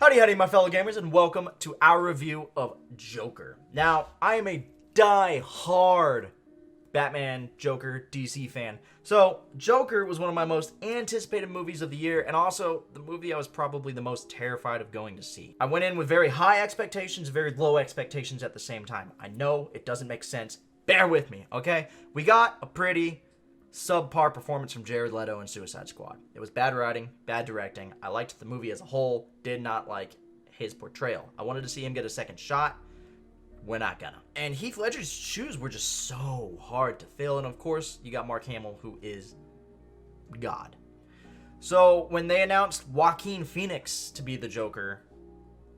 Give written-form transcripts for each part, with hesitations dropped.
Howdy, my fellow gamers, and welcome to our review of Joker. Now, I am a die-hard Batman, Joker, DC fan. So, Joker was one of my most anticipated movies of the year, and also the movie I was probably the most terrified of going to see. I went in with very high expectations, very low expectations at the same time. I know it doesn't make sense. Bear with me, okay? We got a pretty subpar performance from Jared Leto in Suicide Squad. It was bad writing, bad directing. I liked the movie as a whole, did not like his portrayal. I wanted to see him get a second shot. We're not gonna. And Heath Ledger's shoes were just so hard to fill. And of course, you got Mark Hamill, who is God. So when they announced Joaquin Phoenix to be the Joker,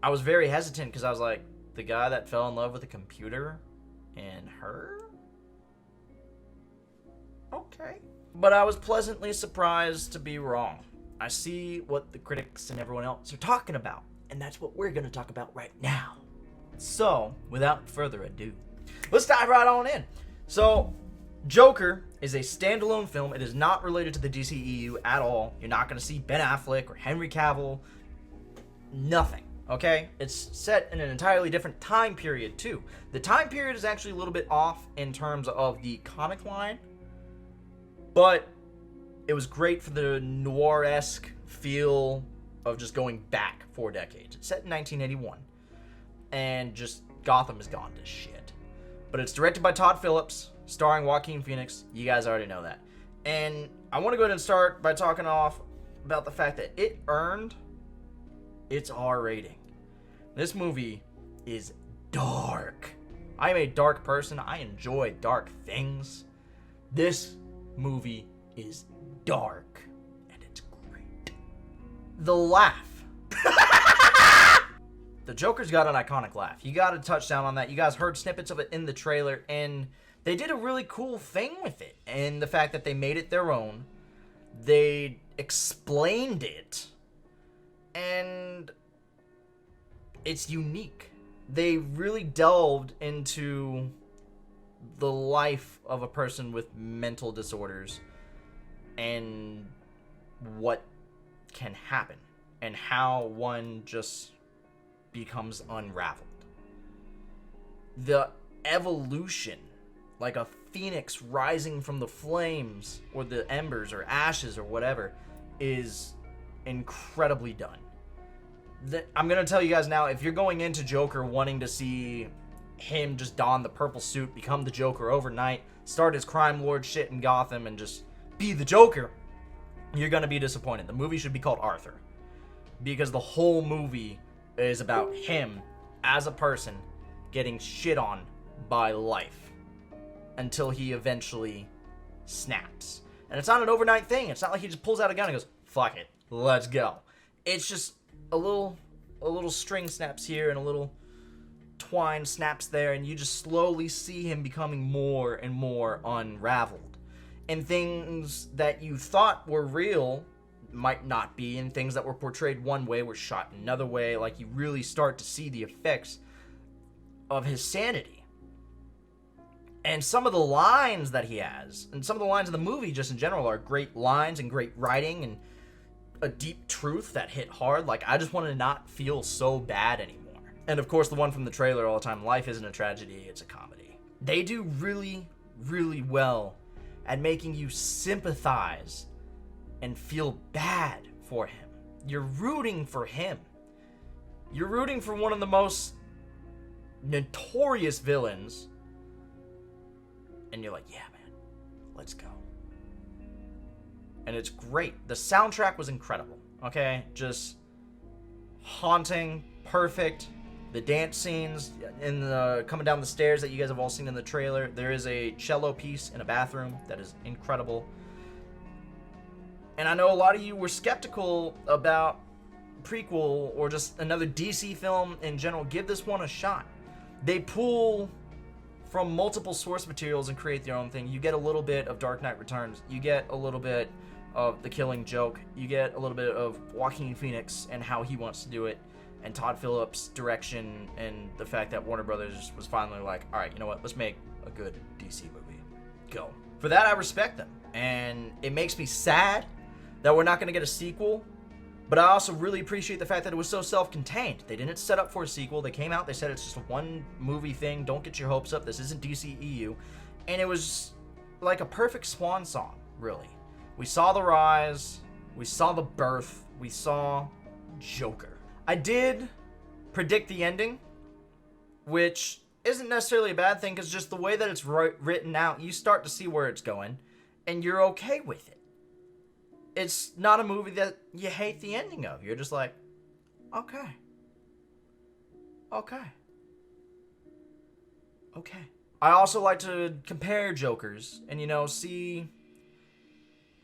I was very hesitant because I was like, the guy that fell in love with a computer and her? Okay. But I was pleasantly surprised to be wrong. I see what the critics and everyone else are talking about, and that's what we're going to talk about right now. So, without further ado, let's dive right on in. So, Joker is a standalone film. It is not related to the DCEU at all. You're not going to see Ben Affleck or Henry Cavill. Nothing. Okay? It's set in an entirely different time period, too. The time period is actually a little bit off in terms of the comic line, but it was great for the noir-esque feel of just going back 4 decades. It's set in 1981, and just Gotham is gone to shit. But it's directed by Todd Phillips, starring Joaquin Phoenix. You guys already know that. And I want to go ahead and start by talking off about the fact that it earned its R rating. This movie is dark. I am a dark person. I enjoy dark things. This movie is dark, and it's great. The laugh. The Joker's got an iconic laugh. You got to touch down on that. You guys heard snippets of it in the trailer, and they did a really cool thing with it. And the fact that they made it their own, they explained it, and it's unique. They really delved into the life of a person with mental disorders and what can happen and how one just becomes unraveled. The evolution, like a phoenix rising from the flames or the embers or ashes or whatever, is incredibly done. I'm going to tell you guys now, if you're going into Joker wanting to see him just don the purple suit, become the Joker overnight, start his crime lord shit in Gotham, and just be the Joker, you're going to be disappointed. The movie should be called Arthur, because the whole movie is about him as a person getting shit on by life until he eventually snaps. And it's not an overnight thing. It's not like he just pulls out a gun and goes, fuck it, let's go. It's just a little string snaps here and a little twine snaps there, and you just slowly see him becoming more and more unraveled. And things that you thought were real might not be, and things that were portrayed one way were shot another way. Like, you really start to see the effects of his sanity. And some of the lines that he has, and some of the lines in the movie just in general, are great lines and great writing and a deep truth that hit hard. Like, I just wanted to not feel so bad anymore. And of course, the one from the trailer all the time, life isn't a tragedy, it's a comedy. They do really, really well at making you sympathize and feel bad for him. You're rooting for him. You're rooting for one of the most notorious villains. And you're like, yeah, man, let's go. And it's great. The soundtrack was incredible. Okay? Just haunting, perfect. The dance scenes in the coming down the stairs that you guys have all seen in the trailer. There is a cello piece in a bathroom that is incredible. And I know a lot of you were skeptical about prequel or just another DC film in general. Give this one a shot. They pull from multiple source materials and create their own thing. You get a little bit of Dark Knight Returns. You get a little bit of The Killing Joke. You get a little bit of Joaquin Phoenix and how he wants to do it, and Todd Phillips' direction, and the fact that Warner Brothers was finally like, all right, you know what, let's make a good DC movie. Go. For that, I respect them. And it makes me sad that we're not going to get a sequel But I also really appreciate the fact that it was so self-contained. They didn't set up for a sequel. They came out, they said it's just a one movie thing. Don't get your hopes up. This isn't DCEU. And it was like a perfect swan song, really. We saw the rise, we saw the birth, we saw Joker. I did predict the ending, which isn't necessarily a bad thing, because just the way that it's written out, you start to see where it's going, and you're okay with it. It's not a movie that you hate the ending of. You're just like, okay. I also like to compare Jokers and, see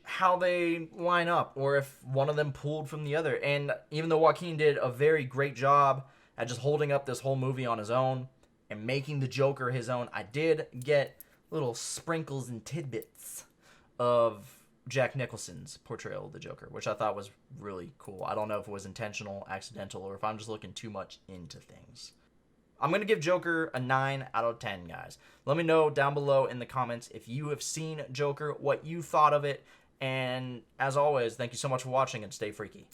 how they line up, or if one of them pulled from the other. And even though Joaquin did a very great job at just holding up this whole movie on his own and making the Joker his own, I did get little sprinkles and tidbits of Jack Nicholson's portrayal of the Joker, which I thought was really cool. I don't know if it was intentional, accidental, or if I'm just looking too much into things. I'm going to give Joker a 9 out of 10, guys. Let me know down below in the comments if you have seen Joker, what you thought of it, and as always, thank you so much for watching, and stay freaky.